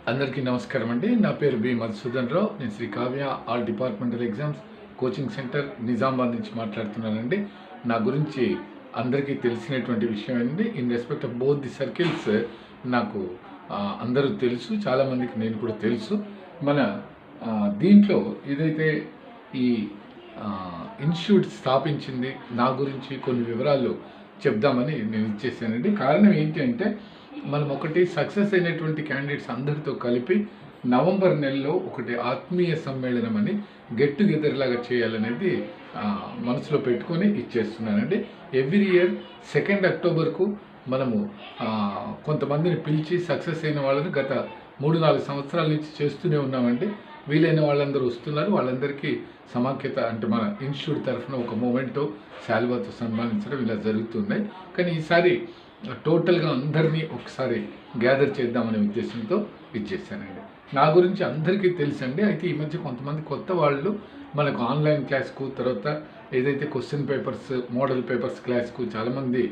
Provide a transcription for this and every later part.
అందరికీ నమస్కారం అండి. నా పేరు బి మధుసూదన్ రావు. నేను Sri Kavya all departmental exams coaching centre Nizamabad నుంచి మాట్లాడుతున్నానండి. నా గురించి అందరికీ తెలిసినటువంటి విషయం అండి. In respect of both the circles నాకు అందరూ తెలుసు, చాలామందికి నేను కూడా తెలుసు. మన దీంట్లో ఏదైతే ఈ ఇన్స్టిట్యూట్ స్థాపించింది, నా గురించి కొన్ని వివరాలు చెప్దామని నేను ఇచ్చేసానండి. కారణం ఏంటి అంటే, మనం ఒకటి సక్సెస్ అయినటువంటి క్యాండిడేట్స్ అందరితో కలిపి నవంబర్ నెలలో ఒకటి ఆత్మీయ సమ్మేళనం అని గెట్ టుగెదర్ లాగా చేయాలనేది మనసులో పెట్టుకొని ఇచ్చేస్తున్నానండి. ఎవ్రీ ఇయర్ 2 అక్టోబర్కు మనము కొంతమందిని పిలిచి సక్సెస్ అయిన వాళ్ళని గత 3-4 సంవత్సరాల నుంచి చేస్తూనే ఉన్నామండి. వీలైన వాళ్ళందరూ వస్తున్నారు. వాళ్ళందరికీ సమాఖ్యత అంటే మన ఇన్స్టిట్యూట్ తరఫున ఒక మూమెంటో శాల్వాతో సన్మానించడం ఇలా జరుగుతున్నాయి. కానీ ఈసారి టోటల్గా అందరినీ ఒకసారి గ్యాదర్ చేద్దామనే ఉద్దేశంతో ఇచ్చేసానండి. నా గురించి అందరికీ తెలుసండి. అయితే ఈ మధ్య కొంతమంది కొత్త వాళ్ళు మనకు ఆన్లైన్ క్లాస్కు, తర్వాత ఏదైతే క్వశ్చన్ పేపర్స్, మోడల్ పేపర్స్ క్లాస్కు చాలామంది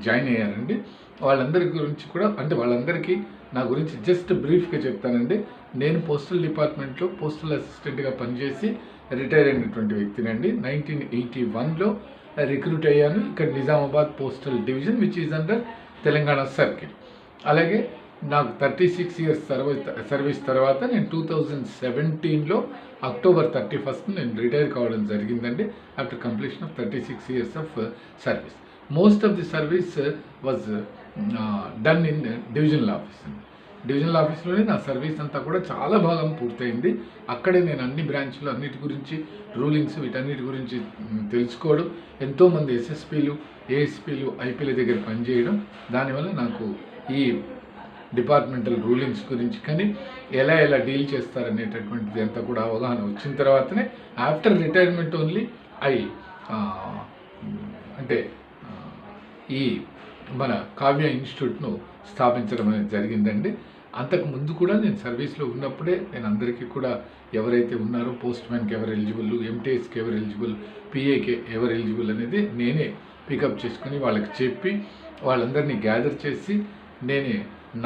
జాయిన్ అయ్యారండి. వాళ్ళందరి గురించి కూడా అంటే వాళ్ళందరికీ నా గురించి జస్ట్ బ్రీఫ్గా చెప్తానండి. నేను పోస్టల్ డిపార్ట్మెంట్లో పోస్టల్ అసిస్టెంట్గా పనిచేసి రిటైర్ అయినటువంటి వ్యక్తినండి. 1981లో రిక్రూట్ అయ్యాను ఇక్కడ Nizamabad postal division which is under Telangana circle. అలాగే నాకు 36 ఇయర్స్ సర్వీస్ తర్వాత నేను 2017లో అక్టోబర్ 31 నేను రిటైర్ కావడం జరిగిందండి. After completion of 36 years of service. Most of the service was done in divisional office అండి. డివిజనల్ ఆఫీస్లోనే నా సర్వీస్ అంతా కూడా చాలా భాగం పూర్తయింది. అక్కడే నేను అన్ని బ్రాంచ్లు అన్నిటి గురించి రూలింగ్స్ వీటన్నిటి గురించి తెలుసుకోవడం, ఎంతోమంది ఎస్ఎస్పీలు, ఏఎస్పీలు, ఐపీల దగ్గర పనిచేయడం, దానివల్ల నాకు ఈ డిపార్ట్మెంటల్ రూలింగ్స్ గురించి కానీ ఎలా డీల్ చేస్తారనేటటువంటిది అంతా కూడా అవగాహన వచ్చిన తర్వాతనే ఆఫ్టర్ రిటైర్మెంట్ ఓన్లీ అంటే ఈ మన కావ్య ఇన్స్టిట్యూట్ను స్థాపించడం అనేది జరిగిందండి. అంతకు ముందు కూడా నేను సర్వీస్లో ఉన్నప్పుడే నేను అందరికీ కూడా ఎవరైతే ఉన్నారో పోస్ట్ మ్యాన్కి ఎవరు ఎలిజిబుల్, ఎంటీఎస్కి ఎవరు ఎలిజిబుల్, పిఏకి ఎవరు ఎలిజిబుల్ అనేది నేనే పికప్ చేసుకుని వాళ్ళకి చెప్పి వాళ్ళందరినీ గ్యాదర్ చేసి నేనే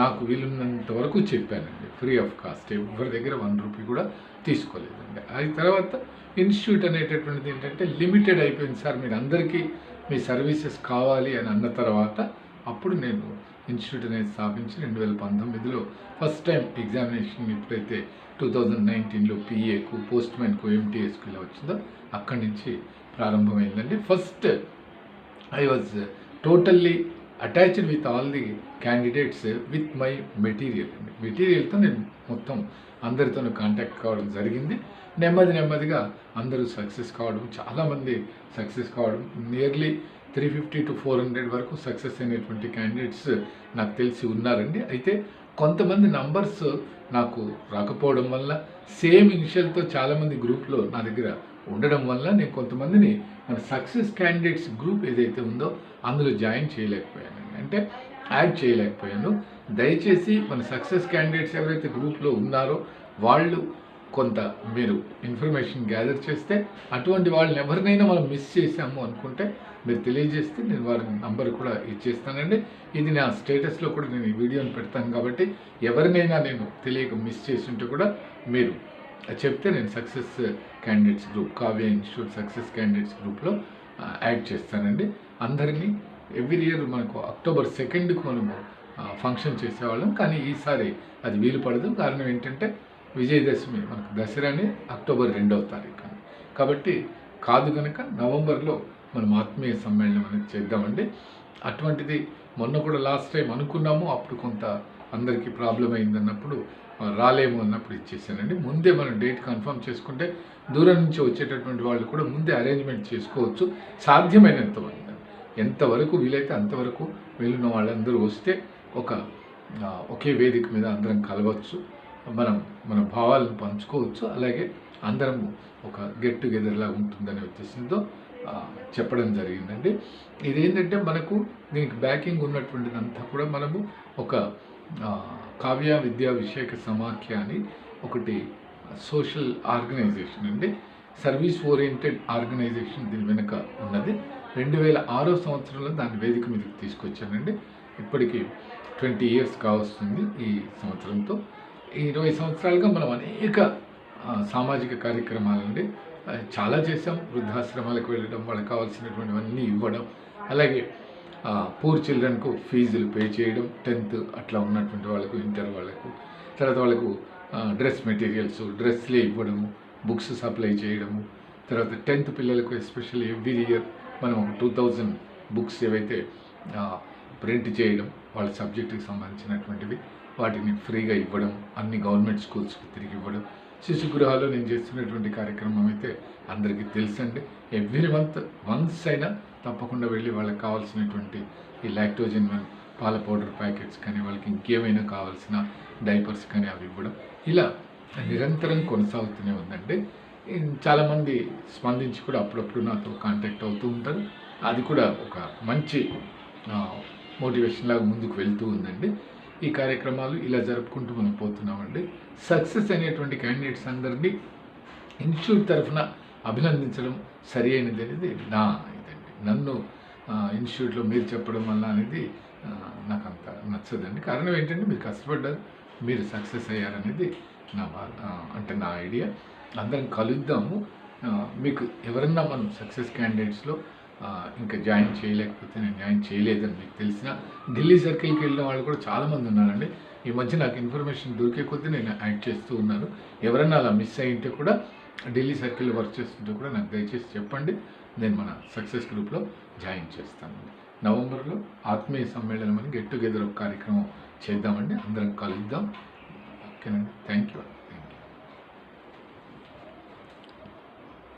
నాకు వీలున్నంత వరకు చెప్పానండి. ఫ్రీ ఆఫ్ కాస్ట్, ఎవరి దగ్గర 1 రూపీ కూడా తీసుకోలేదండి. అది తర్వాత ఇన్స్టిట్యూట్ అనేటటువంటిది ఏంటంటే లిమిటెడ్ అయిపోయింది సార్, మీరు అందరికీ మీ సర్వీసెస్ కావాలి అని అన్న తర్వాత అప్పుడు నేను ఇన్స్టిట్యూట్ అనేది స్థాపించి 2019లో ఫస్ట్ టైం ఎగ్జామినేషన్ ఎప్పుడైతే 2019లో పిఏకు, పోస్ట్ మ్యాన్కు, ఎంటీఎస్కు ఇలా వచ్చిందో అక్కడి నుంచి ప్రారంభమైందండి. First I was totally attached with all the candidates with my material అండి. మెటీరియల్తో నేను మొత్తం అందరితోనూ కాంటాక్ట్ కావడం జరిగింది. నెమ్మదిగా అందరూ సక్సెస్ కావడం, చాలామంది సక్సెస్ కావడం, నియర్లీ 350 to 400 వరకు సక్సెస్ అయినటువంటి క్యాండిడేట్స్ నాకు తెలిసి ఉన్నారండి. అయితే కొంతమంది నంబర్స్ నాకు రాకపోవడం వల్ల, సేమ్ ఇనిషియల్తో చాలామంది గ్రూప్లో నా దగ్గర ఉండడం వల్ల నేను కొంతమందిని మన సక్సెస్ క్యాండిడేట్స్ గ్రూప్ ఏదైతే ఉందో అందులో జాయిన్ చేయలేకపోయానండి, అంటే యాడ్ చేయలేకపోయాను. దయచేసి మన సక్సెస్ క్యాండిడేట్స్ ఎవరైతే గ్రూప్లో ఉన్నారో వాళ్ళు కొంత మీరు ఇన్ఫర్మేషన్ గ్యాదర్ చేస్తే, అటువంటి వాళ్ళని ఎవరినైనా మనం మిస్ చేసాము అనుకుంటే మీరు తెలియజేస్తే నేను వారి నంబర్ కూడా ఇచ్చేస్తానండి. ఇది నా స్టేటస్లో కూడా నేను ఈ వీడియోని పెడతాను కాబట్టి ఎవరినైనా నేను తెలియక మిస్ చేసి ఉంటే కూడా మీరు చెప్తే నేను success candidates group, Kavya institute success candidates గ్రూప్లో యాడ్ చేస్తానండి. అందరినీ ఎవ్రీ ఇయర్ మనకు అక్టోబర్ 2కు మనము ఫంక్షన్ చేసేవాళ్ళం, కానీ ఈసారి అది వీలు పడదు. కారణం ఏంటంటే విజయదశమి మనకు దసరాని అక్టోబర్ 2వ తారీఖు కాబట్టి కాదు కనుక నవంబర్లో మనం ఆత్మీయ సమ్మేళనం అనేది చేద్దామండి. అటువంటిది మొన్న కూడా లాస్ట్ టైం అనుకున్నాము, అప్పుడు కొంత అందరికీ ప్రాబ్లం అయిందన్నప్పుడు రాలేము అన్నప్పుడు ఇచ్చేసానండి. ముందే మనం డేట్ కన్ఫర్మ్ చేసుకుంటే దూరం నుంచి వచ్చేటటువంటి వాళ్ళు కూడా ముందే అరేంజ్మెంట్ చేసుకోవచ్చు. సాధ్యమైనంత మంది ఎంతవరకు వీలైతే అంతవరకు వెళ్ళిన వాళ్ళందరూ వస్తే ఒకే వేదిక మీద అందరం కలవచ్చు, మన భావాలను పంచుకోవచ్చు, అలాగే అందరం ఒక గెట్ టుగెదర్లా ఉంటుందనే ఉద్దేశంతో చెప్పడం జరిగిందండి. ఇదేంటంటే మనకు దీనికి బ్యాకింగ్ ఉన్నటువంటిదంతా కూడా మనము ఒక కావ్య విద్యా విషయక సమాఖ్య అని ఒకటి సోషల్ ఆర్గనైజేషన్ అండి, సర్వీస్ ఓరియంటెడ్ ఆర్గనైజేషన్ దీని వెనుక ఉన్నది. 2006వ సంవత్సరంలో దాని వేదిక మీదకి తీసుకొచ్చానండి. ఇప్పటికీ 20 ఇయర్స్ కావస్తుంది ఈ సంవత్సరంతో. ఈ 20 సంవత్సరాలుగా మనం అనేక సామాజిక కార్యక్రమాలండి చాలా చేసాం. వృద్ధాశ్రమాలకు వెళ్ళడం, వాళ్ళకి కావాల్సినటువంటివన్నీ ఇవ్వడం, అలాగే పూర్ చిల్డ్రన్‌కు ఫీజులు పే చేయడం, 10th అట్లా ఉన్నటువంటి వాళ్ళకు, ఇంటర్ వాళ్ళకు, తర్వాత వాళ్ళకు డ్రెస్ మెటీరియల్స్, డ్రెస్‌లే ఇవ్వడము, బుక్స్ సప్లై చేయడము, తర్వాత 10th పిల్లలకు ఎస్పెషల్లీ ఎవ్రీ ఇయర్ మనం 2000 బుక్స్ ఏవైతే ప్రింట్ చేయడం, వాళ్ళ సబ్జెక్టుకి సంబంధించినటువంటివి వాటిని ఫ్రీగా ఇవ్వడం, అన్ని గవర్నమెంట్ స్కూల్స్‌కి తిరిగి ఇవ్వడం. శిశు గృహాల్లో నేను చేస్తున్నటువంటి కార్యక్రమం అయితే అందరికీ తెలుసండి. ఎవ్రీ మంత్ వన్స్ అయినా తప్పకుండా వెళ్ళి వాళ్ళకి కావాల్సినటువంటి ఈ లాక్టోజన్ పాల పౌడర్ ప్యాకెట్స్ కానీ, వాళ్ళకి ఇంకేమైనా కావాల్సిన డైపర్స్ కానీ అవి ఇవ్వడం, ఇలా నిరంతరం కొనసాగుతూనే ఉందండి. చాలామంది స్పందించి కూడా అప్పుడప్పుడు నాతో కాంటాక్ట్ అవుతూ ఉంటారు. అది కూడా ఒక మంచి మోటివేషన్ లాగా ముందుకు వెళ్తూ ఉందండి. ఈ కార్యక్రమాలు ఇలా జరుపుకుంటూ మనం పోతున్నామండి. సక్సెస్ అనేటువంటి క్యాండిడేట్స్ అందరినీ ఇన్స్టిట్యూట్ తరఫున అభినందించడం సరి అయినది అనేది నా ఇదండి. నన్ను ఇన్స్టిట్యూట్లో మీరు చెప్పడం వల్ల అనేది నాకు అంత నచ్చదండి. కారణం ఏంటంటే మీరు కష్టపడ్డారు, మీరు సక్సెస్ అయ్యారనేది నా అంటే నా ఐడియా. అందరం కలుద్దాము. మీకు ఎవరన్నా మనం సక్సెస్ క్యాండిడేట్స్లో ఇంకా జాయిన్ చేయలేకపోతే, నేను జాయిన్ చేయలేదని మీకు తెలిసిన ఢిల్లీ సర్కిల్కి వెళ్ళిన వాళ్ళు కూడా చాలామంది ఉన్నారండి. ఈ మధ్య నాకు ఇన్ఫర్మేషన్ దొరికే కొద్దీ నేను యాడ్ చేస్తూ ఉన్నాను. ఎవరన్నా అలా మిస్ అయ్యింటే కూడా, ఢిల్లీ సర్కిల్లో వర్క్ చేస్తుంటే కూడా నాకు దయచేసి చెప్పండి. నేను మన సక్సెస్ గ్రూప్లో జాయిన్ చేస్తానండి. నవంబర్లో ఆత్మీయ సమ్మేళనం అని గెట్ టుగెదర్ ఒక కార్యక్రమం చేద్దామండి. అందరం కలుద్దాం. ఓకేనండి. Thank you.